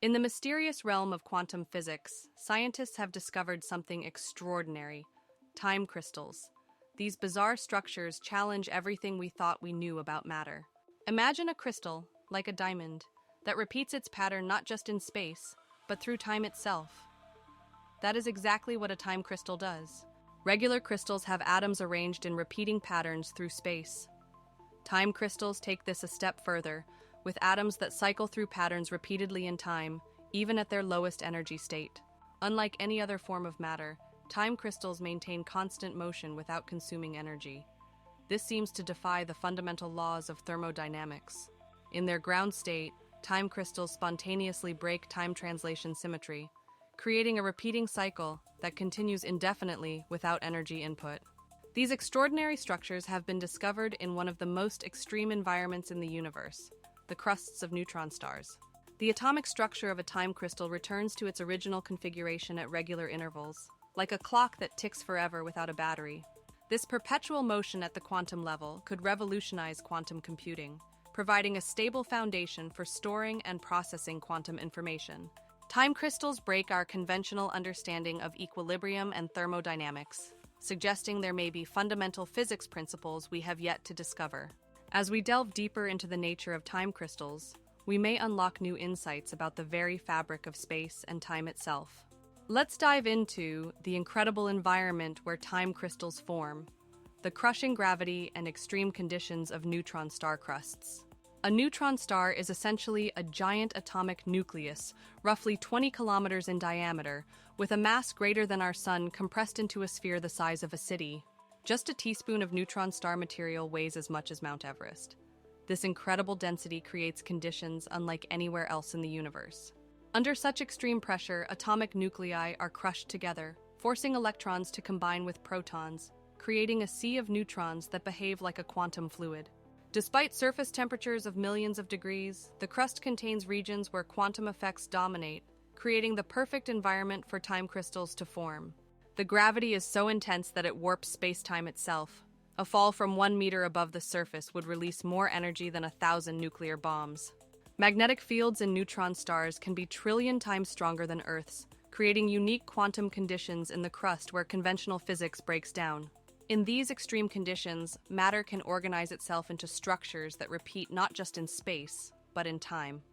In the mysterious realm of quantum physics, scientists have discovered something extraordinary: time crystals. These bizarre structures challenge everything we thought we knew about matter. Imagine a crystal, like a diamond, that repeats its pattern not just in space, but through time itself. That is exactly what a time crystal does. Regular crystals have atoms arranged in repeating patterns through space. Time crystals take this a step further, with atoms that cycle through patterns repeatedly in time, even at their lowest energy state. Unlike any other form of matter, time crystals maintain constant motion without consuming energy. This seems to defy the fundamental laws of thermodynamics. In their ground state, time crystals spontaneously break time translation symmetry, creating a repeating cycle that continues indefinitely without energy input. These extraordinary structures have been discovered in one of the most extreme environments in the universe, the crusts of neutron stars. The atomic structure of a time crystal returns to its original configuration at regular intervals, like a clock that ticks forever without a battery. This perpetual motion at the quantum level could revolutionize quantum computing, providing a stable foundation for storing and processing quantum information. Time crystals break our conventional understanding of equilibrium and thermodynamics, suggesting there may be fundamental physics principles we have yet to discover. As we delve deeper into the nature of time crystals, we may unlock new insights about the very fabric of space and time itself. Let's dive into the incredible environment where time crystals form, the crushing gravity and extreme conditions of neutron star crusts. A neutron star is essentially a giant atomic nucleus, roughly 20 kilometers in diameter, with a mass greater than our sun compressed into a sphere the size of a city. Just a teaspoon of neutron star material weighs as much as Mount Everest. This incredible density creates conditions unlike anywhere else in the universe. Under such extreme pressure, atomic nuclei are crushed together, forcing electrons to combine with protons, creating a sea of neutrons that behave like a quantum fluid. Despite surface temperatures of millions of degrees, the crust contains regions where quantum effects dominate, creating the perfect environment for time crystals to form. The gravity is so intense that it warps space-time itself. A fall from 1 meter above the surface would release more energy than 1,000 nuclear bombs. Magnetic fields in neutron stars can be trillion times stronger than Earth's, creating unique quantum conditions in the crust where conventional physics breaks down. In these extreme conditions, matter can organize itself into structures that repeat not just in space, but in time.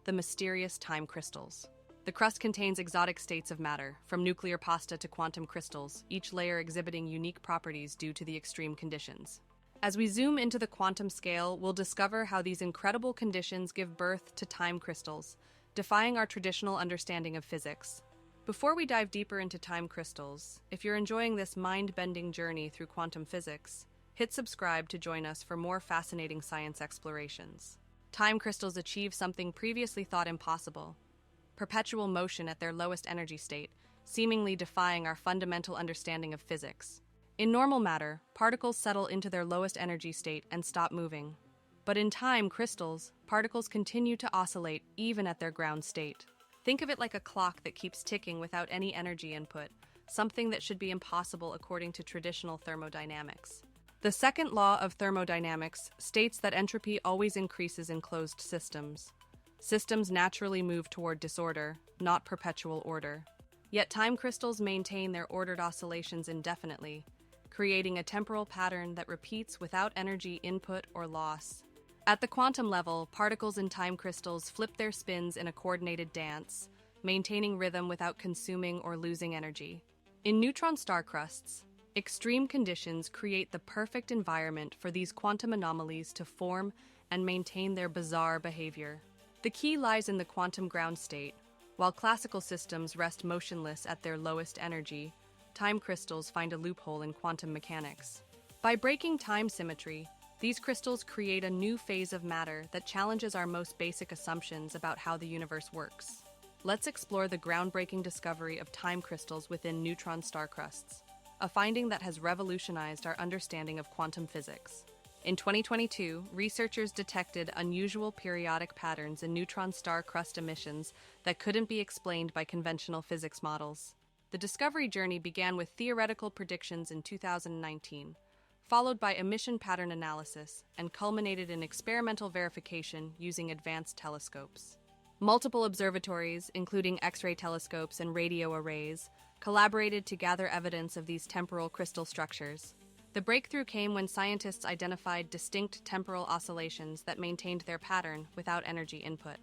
The mysterious time crystals. The crust contains exotic states of matter, from nuclear pasta to quantum crystals, each layer exhibiting unique properties due to the extreme conditions. As we zoom into the quantum scale, we'll discover how these incredible conditions give birth to time crystals, defying our traditional understanding of physics. Before we dive deeper into time crystals, if you're enjoying this mind-bending journey through quantum physics, hit subscribe to join us for more fascinating science explorations. Time crystals achieve something previously thought impossible: perpetual motion at their lowest energy state, seemingly defying our fundamental understanding of physics. In normal matter, particles settle into their lowest energy state and stop moving. But in time crystals, particles continue to oscillate even at their ground state. Think of it like a clock that keeps ticking without any energy input, something that should be impossible according to traditional thermodynamics. The second law of thermodynamics states that entropy always increases in closed systems. Systems naturally move toward disorder, not perpetual order. Yet time crystals maintain their ordered oscillations indefinitely, creating a temporal pattern that repeats without energy input or loss. At the quantum level, particles in time crystals flip their spins in a coordinated dance, maintaining rhythm without consuming or losing energy. In neutron star crusts, extreme conditions create the perfect environment for these quantum anomalies to form and maintain their bizarre behavior. The key lies in the quantum ground state. While classical systems rest motionless at their lowest energy, time crystals find a loophole in quantum mechanics. By breaking time symmetry, these crystals create a new phase of matter that challenges our most basic assumptions about how the universe works. Let's explore the groundbreaking discovery of time crystals within neutron star crusts, a finding that has revolutionized our understanding of quantum physics. In 2022, researchers detected unusual periodic patterns in neutron star crust emissions that couldn't be explained by conventional physics models. The discovery journey began with theoretical predictions in 2019, followed by emission pattern analysis, and culminated in experimental verification using advanced telescopes. Multiple observatories, including X-ray telescopes and radio arrays, collaborated to gather evidence of these temporal crystal structures. The breakthrough came when scientists identified distinct temporal oscillations that maintained their pattern without energy input.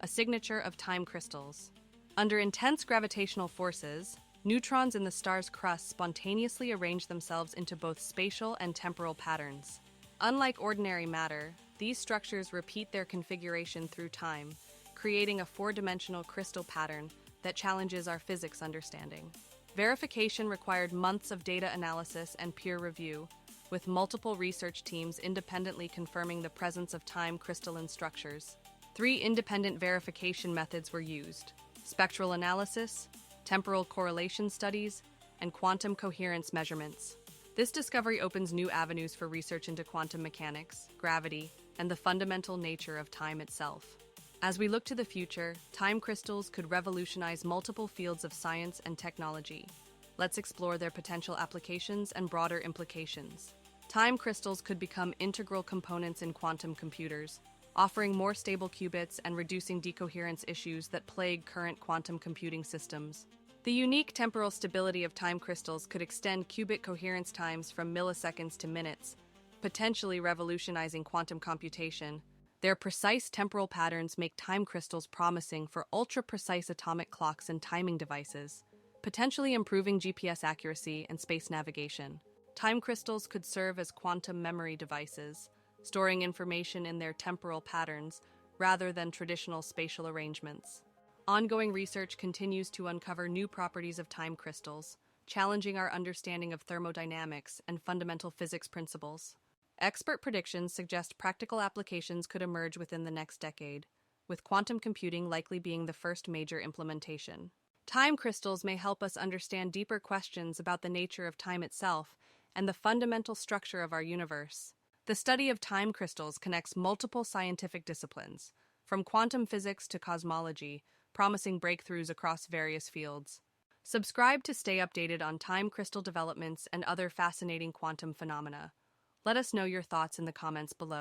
A signature of time crystals. Under intense gravitational forces, neutrons in the star's crust spontaneously arrange themselves into both spatial and temporal patterns. Unlike ordinary matter, these structures repeat their configuration through time, creating a four-dimensional crystal pattern that challenges our physics understanding. Verification required months of data analysis and peer review, with multiple research teams independently confirming the presence of time crystalline structures. 3 independent verification methods were used: spectral analysis, temporal correlation studies, and quantum coherence measurements. This discovery opens new avenues for research into quantum mechanics, gravity, and the fundamental nature of time itself. As we look to the future, time crystals could revolutionize multiple fields of science and technology. Let's explore their potential applications and broader implications. Time crystals could become integral components in quantum computers, offering more stable qubits and reducing decoherence issues that plague current quantum computing systems. The unique temporal stability of time crystals could extend qubit coherence times from milliseconds to minutes, potentially revolutionizing quantum computation. Their precise temporal patterns make time crystals promising for ultra-precise atomic clocks and timing devices, potentially improving GPS accuracy and space navigation. Time crystals could serve as quantum memory devices, storing information in their temporal patterns rather than traditional spatial arrangements. Ongoing research continues to uncover new properties of time crystals, challenging our understanding of thermodynamics and fundamental physics principles. Expert predictions suggest practical applications could emerge within the next decade, with quantum computing likely being the first major implementation. Time crystals may help us understand deeper questions about the nature of time itself and the fundamental structure of our universe. The study of time crystals connects multiple scientific disciplines, from quantum physics to cosmology, promising breakthroughs across various fields. Subscribe to stay updated on time crystal developments and other fascinating quantum phenomena. Let us know your thoughts in the comments below.